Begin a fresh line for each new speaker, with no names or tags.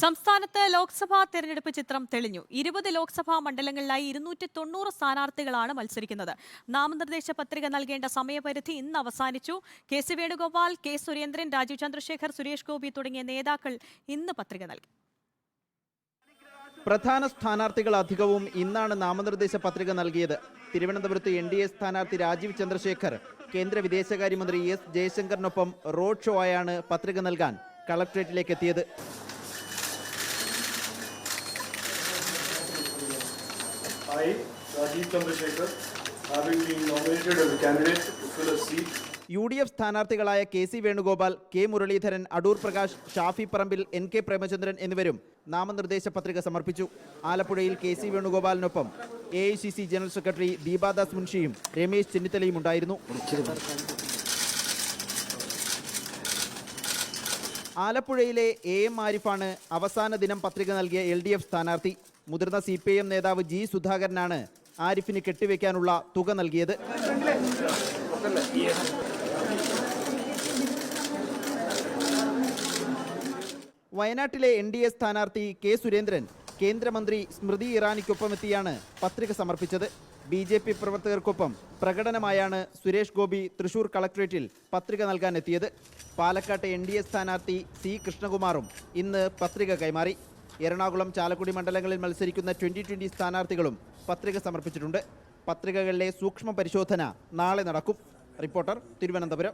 സംസ്ഥാനത്ത് ലോക്സഭാ തെരഞ്ഞെടുപ്പ് ചിത്രം തെളിഞ്ഞു. 20 ലോക്സഭാ മണ്ഡലങ്ങളിലായി 290 സ്ഥാനാർത്ഥികളാണ് മത്സരിക്കുന്നത്. നാമനിർദ്ദേശ പത്രിക നൽകേണ്ട സമയപരിധി ഇന്ന് അവസാനിച്ചു. കെ.സി. വേണുഗോപാൽ, കെ. സുരേന്ദ്രൻ, രാജീവ് ചന്ദ്രശേഖർ, സുരേഷ് ഗോപി തുടങ്ങിയ നേതാക്കൾ ഇന്ന് പത്രിക നൽകി.
പ്രധാന സ്ഥാനാർത്ഥികൾ അധികവും ഇന്നാണ് നാമനിർദ്ദേശ പത്രിക നൽകിയത്. തിരുവനന്തപുരത്ത് NDA സ്ഥാനാർത്ഥി രാജീവ് ചന്ദ്രശേഖർ കേന്ദ്ര വിദേശകാര്യമന്ത്രി S. ജയശങ്കറിനൊപ്പം റോഡ് ഷോ ആയാണ് പത്രിക നൽകാൻ കളക്ടറേറ്റിലേക്ക് എത്തിയത്.
I, Rajiv Chandrasekhar, having been nominated as a candidate to fill a seat.
UDF സ്ഥാനാർത്ഥികളായ K C. Venugopal, K. Muraleedharan, Adoor Prakash, Shafi Parambil, N.K. Premachandran എന്നിവരും നാമനിർദ്ദേശ പത്രിക സമർപ്പിച്ചു. ആലപ്പുഴയിൽ കെ.സി. വേണുഗോപാലിനൊപ്പം AICC ജനറൽ സെക്രട്ടറി ദീപാദാസ് മുൻഷിയും രമേശ് ചെന്നിത്തലയും ഉണ്ടായിരുന്നു. ആലപ്പുഴയിലെ AM ആരിഫാണ് അവസാന ദിനം പത്രിക നൽകിയ LDF സ്ഥാനാർത്ഥി. മുതിർന്ന CPIM നേതാവ് G. സുധാകരനാണ് ആരിഫിന് കെട്ടിവെക്കാനുള്ള തുക നൽകിയത്. വയനാട്ടിലെ NDA സ്ഥാനാർത്ഥി കെ. സുരേന്ദ്രൻ കേന്ദ്രമന്ത്രി സ്മൃതി ഇറാനിക്കൊപ്പമെത്തിയാണ് പത്രിക സമർപ്പിച്ചത്. BJP പ്രവർത്തകർക്കൊപ്പം പ്രകടനമായാണ് സുരേഷ് ഗോപി തൃശൂർ കളക്ടറേറ്റിൽ പത്രിക നൽകാൻ എത്തിയത്. പാലക്കാട്ടെ NDA സ്ഥാനാർത്ഥി C. കൃഷ്ണകുമാറും ഇന്ന് പത്രിക കൈമാറി. എറണാകുളം, ചാലക്കുടി മണ്ഡലങ്ങളിൽ മത്സരിക്കുന്ന 2020 സ്ഥാനാർത്ഥികളും പത്രിക സമർപ്പിച്ചിട്ടുണ്ട്. പത്രികകളിലെ സൂക്ഷ്മ പരിശോധന നാളെ നടക്കും. റിപ്പോർട്ടർ, തിരുവനന്തപുരം.